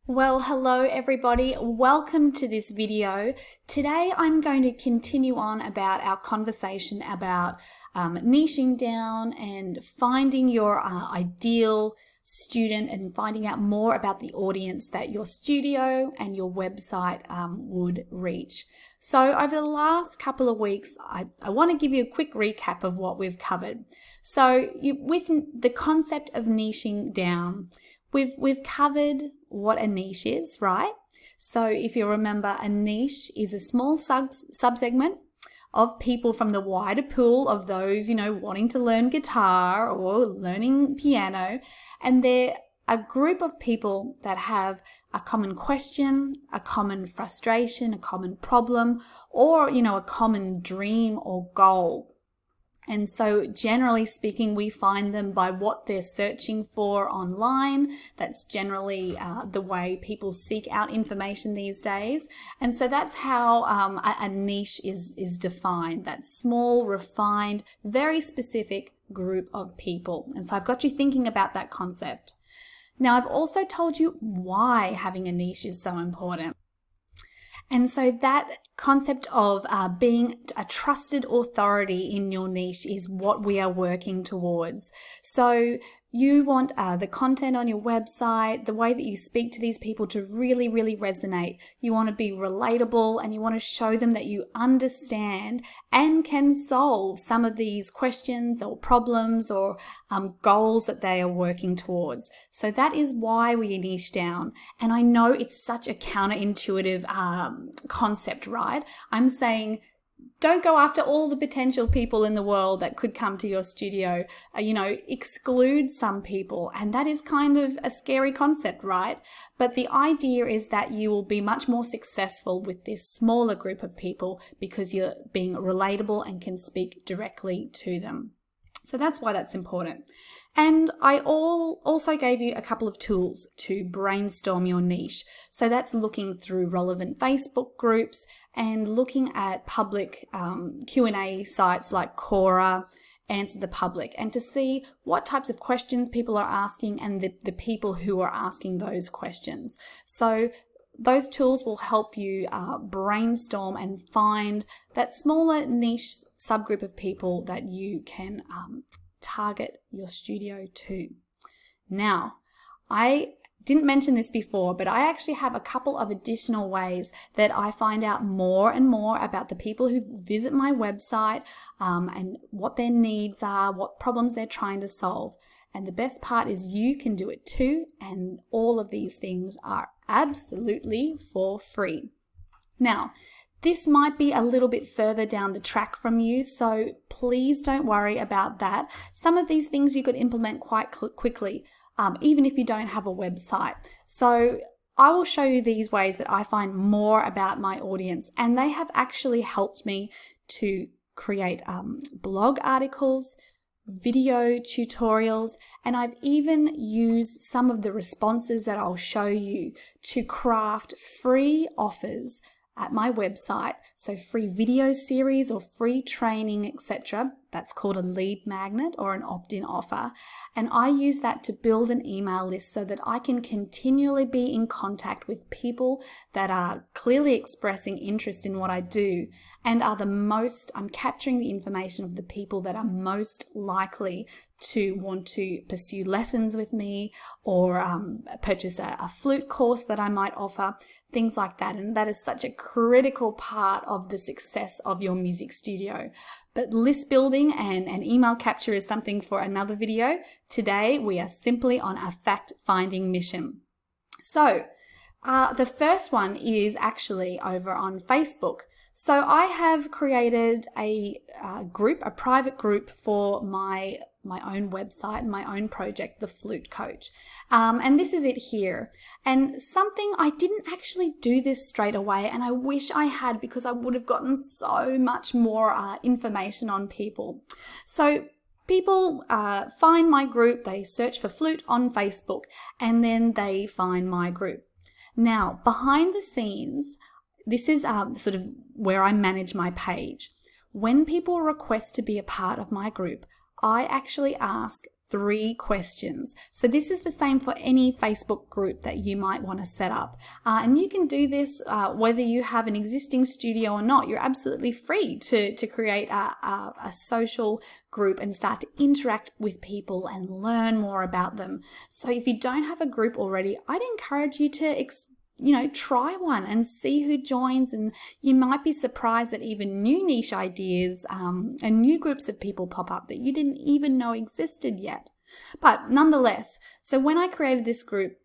Well, hello everybody. Welcome to this video. Today I'm going to continue on about our conversation about niching down and finding your ideal student and finding out more about the audience that your studio and your website would reach. So over the last couple of weeks, I want to give you a quick recap of what we've covered. So with the concept of niching down, We've covered what a niche is, right? So if you remember, a niche is a small subsegment of people from the wider pool of those, wanting to learn guitar or learning piano. And they're a group of people that have a common question, a common frustration, a common problem, or, a common dream or goal. And so generally speaking, we find them by what they're searching for online. That's generally the way people seek out information these days. And so that's how a niche is defined, that small, refined, very specific group of people. And so I've got you thinking about that concept. Now, I've also told you why having a niche is so important. And so that concept of being a trusted authority in your niche is what we are working towards. So you want the content on your website, the way that you speak to these people to really, really resonate. You want to be relatable and you want to show them that you understand and can solve some of these questions or problems or goals that they are working towards. So that is why we niche down. And I know it's such a counterintuitive concept, right? I'm saying, don't go after all the potential people in the world that could come to your studio. Exclude some people. And that is kind of a scary concept, right? But the idea is that you will be much more successful with this smaller group of people because you're being relatable and can speak directly to them. So that's why that's important. And I also gave you a couple of tools to brainstorm your niche. So that's looking through relevant Facebook groups and looking at public Q&A sites like Quora, Answer the Public, and to see what types of questions people are asking and the people who are asking those questions. So those tools will help you brainstorm and find that smaller niche subgroup of people that you can target your studio to. Now, I didn't mention this before, but I actually have a couple of additional ways that I find out more and more about the people who visit my website and what their needs are, what problems they're trying to solve. And the best part is you can do it too, and all of these things are absolutely for free. Now, this might be a little bit further down the track from you, so please don't worry about that. Some of these things you could implement quite quickly, even if you don't have a website. So I will show you these ways that I find more about my audience, and they have actually helped me to create blog articles, video tutorials, and I've even used some of the responses that I'll show you to craft free offers at my website. So free video series or free training, etc. That's called a lead magnet or an opt-in offer. And I use that to build an email list so that I can continually be in contact with people that are clearly expressing interest in what I do and are I'm capturing the information of the people that are most likely to want to pursue lessons with me or purchase a flute course that I might offer, things like that. And that is such a critical part of the success of your music studio. But list building and email capture is something for another video. Today, we are simply on a fact-finding mission. So the first one is actually over on Facebook. So I have created a private group for my own website and my own project, The Flute Coach. And this is it here. And something, I didn't actually do this straight away, and I wish I had, because I would have gotten so much more information on people. So people find my group, they search for flute on Facebook, and then they find my group. Now, behind the scenes, this is sort of where I manage my page. When people request to be a part of my group, I actually ask 3 questions. So this is the same for any Facebook group that you might want to set up. And you can do this whether you have an existing studio or not. You're absolutely free to create a social group and start to interact with people and learn more about them. So if you don't have a group already, I'd encourage you to try one and see who joins, and you might be surprised that even new niche ideas and new groups of people pop up that you didn't even know existed yet. But nonetheless, so when I created this group,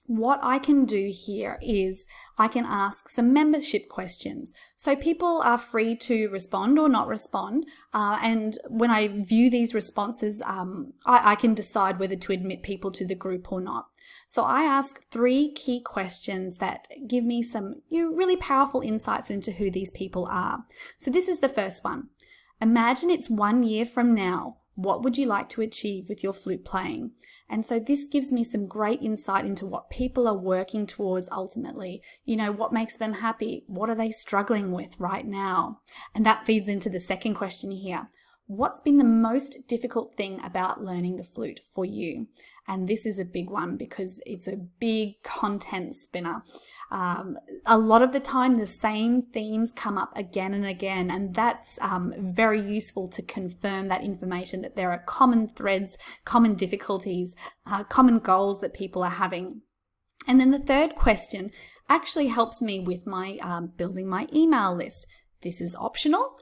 what I can do here is I can ask some membership questions. So people are free to respond or not respond. And when I view these responses, I can decide whether to admit people to the group or not. So I ask 3 key questions that give me some really powerful insights into who these people are. So this is the first one. Imagine it's 1 year from now. What would you like to achieve with your flute playing? And so this gives me some great insight into what people are working towards ultimately. What makes them happy? What are they struggling with right now? And that feeds into the second question here. What's been the most difficult thing about learning the flute for you? And this is a big one because it's a big content spinner. A lot of the time, the same themes come up again and again, and that's very useful to confirm that information, that there are common threads, common difficulties, common goals that people are having. And then the third question actually helps me with my building my email list. This is optional.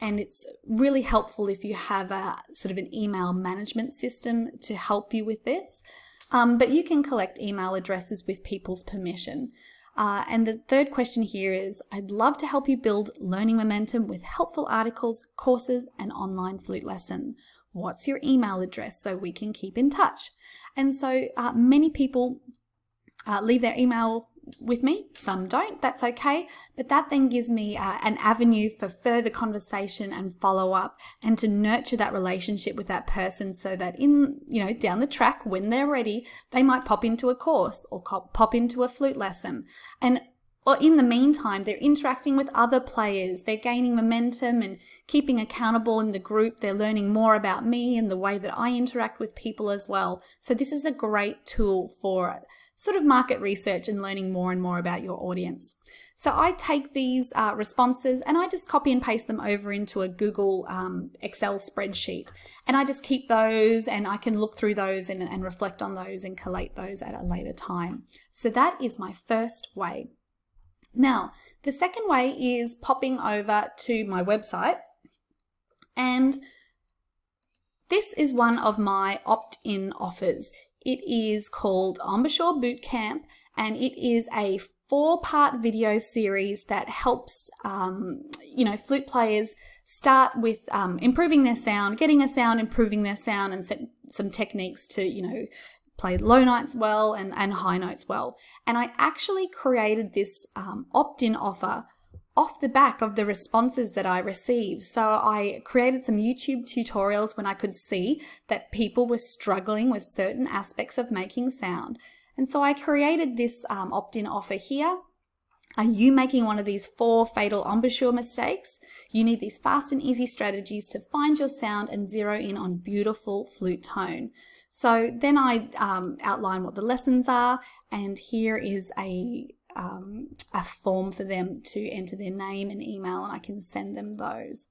And it's really helpful if you have a sort of an email management system to help you with this. But you can collect email addresses with people's permission. And the third question here is, I'd love to help you build learning momentum with helpful articles, courses, and online flute lesson. What's your email address so we can keep in touch? And so many people leave their email with me, some don't, that's okay, but that then gives me an avenue for further conversation and follow up, and to nurture that relationship with that person so that down the track when they're ready, they might pop into a course or pop into a flute lesson. And in the meantime, they're interacting with other players, they're gaining momentum and keeping accountable in the group, they're learning more about me and the way that I interact with people as well. So this is a great tool for sort of market research and learning more and more about your audience. So I take these responses and I just copy and paste them over into a Google Excel spreadsheet. And I just keep those, and I can look through those and reflect on those and collate those at a later time. So that is my first way. Now, the second way is popping over to my website, and this is one of my opt-in offers. It is called Embouchure Bootcamp, and it is a 4-part video series that helps, flute players start with improving their sound, getting a sound, improving their sound, and set some techniques to, play low notes well and high notes well. And I actually created this opt-in offer off the back of the responses that I received. So I created some YouTube tutorials when I could see that people were struggling with certain aspects of making sound. And so I created this opt-in offer here. Are you making one of these 4 fatal embouchure mistakes? You need these fast and easy strategies to find your sound and zero in on beautiful flute tone. So then I outline what the lessons are, and here is a form for them to enter their name and email, and I can send them those.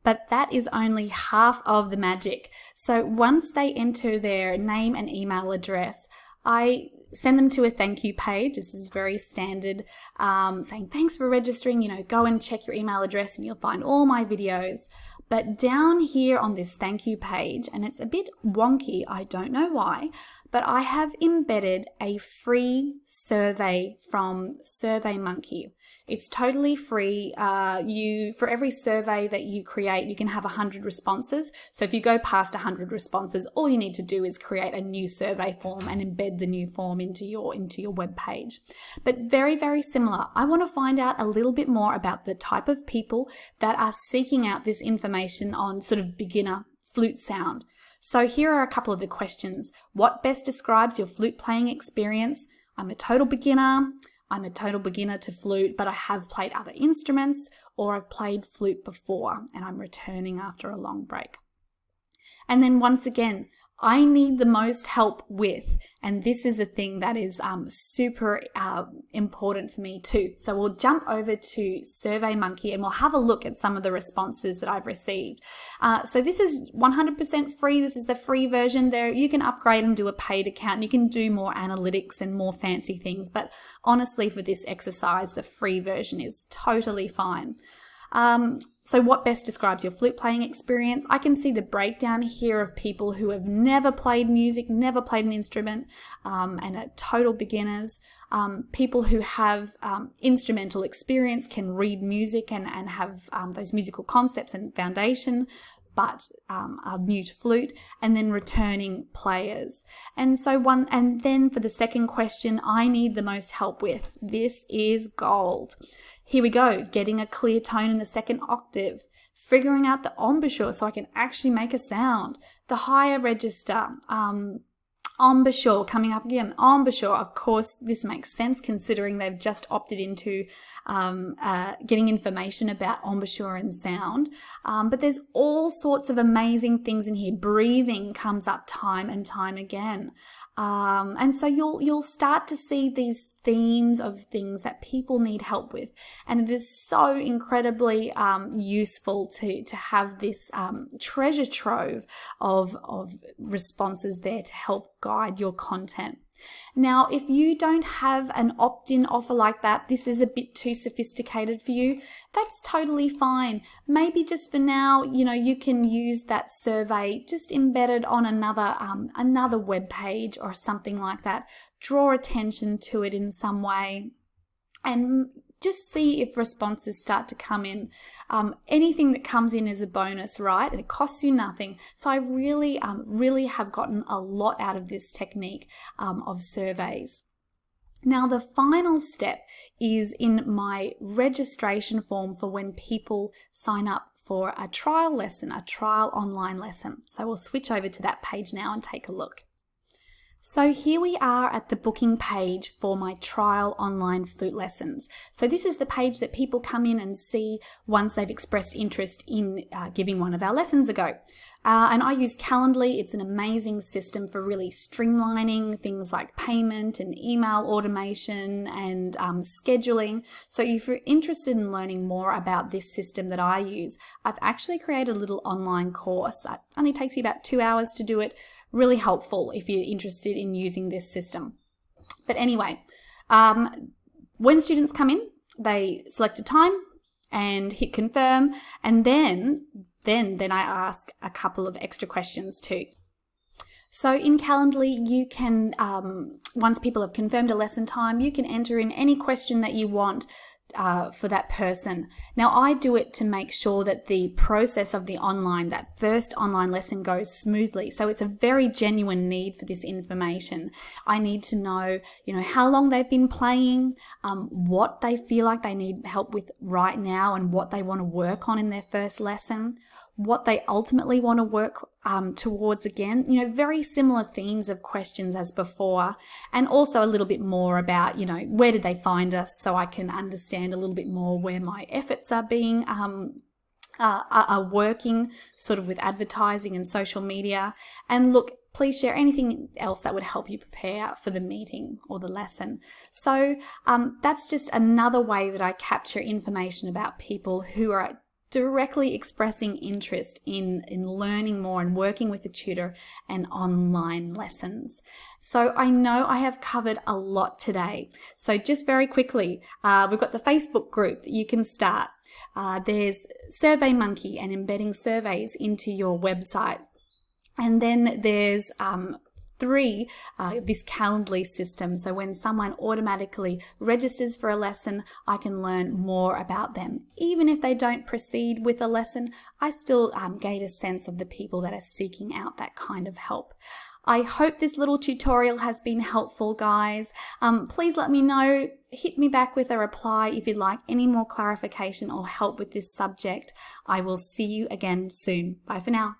But that is only half of the magic. So once they enter their name and email address, I send them to a thank you page. This is very standard, saying thanks for registering, go and check your email address and you'll find all my videos. But down here on this thank you page, and it's a bit wonky, I don't know why, but I have embedded a free survey from SurveyMonkey. It's totally free. For every survey that you create, you can have 100 responses. So if you go past 100 responses, all you need to do is create a new survey form and embed the new form into your web page. But very, very similar. I want to find out a little bit more about the type of people that are seeking out this information on sort of beginner flute sound. So here are a couple of the questions. What best describes your flute playing experience? I'm a total beginner. I'm a total beginner to flute, but I have played other instruments, or I've played flute before and I'm returning after a long break. And then once again, I need the most help with, and this is a thing that is super important for me too. So we'll jump over to SurveyMonkey and we'll have a look at some of the responses that I've received. So this is 100% free. This is the free version. There you can upgrade and do a paid account. You can do more analytics and more fancy things, but honestly for this exercise, the free version is totally fine. So what best describes your flute playing experience? I can see the breakdown here of people who have never played music, never played an instrument, and are total beginners. People who have instrumental experience, can read music and have those musical concepts and foundation, but are new to flute, and then returning players. And then for the second question, I need the most help with. This is gold. Here we go, getting a clear tone in the second octave, figuring out the embouchure so I can actually make a sound, the higher register, embouchure coming up again. Embouchure, of course, this makes sense considering they've just opted into getting information about embouchure and sound. But there's all sorts of amazing things in here. Breathing comes up time and time again. And so you'll start to see these themes of things that people need help with. And it is so incredibly useful to have this treasure trove of responses there to help guide your content. Now, if you don't have an opt-in offer like that, this is a bit too sophisticated for you, that's totally fine. Maybe just for now, you can use that survey just embedded on another web page or something like that. Draw attention to it in some way and just see if responses start to come in. Anything that comes in is a bonus, right? And it costs you nothing. So I really have gotten a lot out of this technique of surveys. Now, the final step is in my registration form for when people sign up for a trial lesson, a trial online lesson. So we'll switch over to that page now and take a look. So here we are at the booking page for my trial online flute lessons. So this is the page that people come in and see once they've expressed interest in giving one of our lessons a go. And I use Calendly. It's an amazing system for really streamlining things like payment and email automation and scheduling. So if you're interested in learning more about this system that I use, I've actually created a little online course. It only takes you about 2 hours to do it. Really helpful if you're interested in using this system. But anyway, when students come in, they select a time and hit confirm, and then I ask a couple of extra questions too. So in Calendly, you can, once people have confirmed a lesson time, you can enter in any question that you want for that person. Now, I do it to make sure that the process of that first online lesson goes smoothly. So it's a very genuine need for this information. I need to know, how long they've been playing, what they feel like they need help with right now and what they want to work on in their first lesson, what they ultimately want to work towards again, very similar themes of questions as before, and also a little bit more about, where did they find us, so I can understand a little bit more where my efforts are being, are working sort of with advertising and social media. And look, please share anything else that would help you prepare for the meeting or the lesson. So that's just another way that I capture information about people who are directly expressing interest in learning more and working with a tutor and online lessons. So I know I have covered a lot today. So just very quickly, we've got the Facebook group that you can start. There's SurveyMonkey and embedding surveys into your website. And then there's this Calendly system. So when someone automatically registers for a lesson, I can learn more about them. Even if they don't proceed with a lesson, I still gain a sense of the people that are seeking out that kind of help. I hope this little tutorial has been helpful, guys. Please let me know. Hit me back with a reply if you'd like any more clarification or help with this subject. I will see you again soon. Bye for now.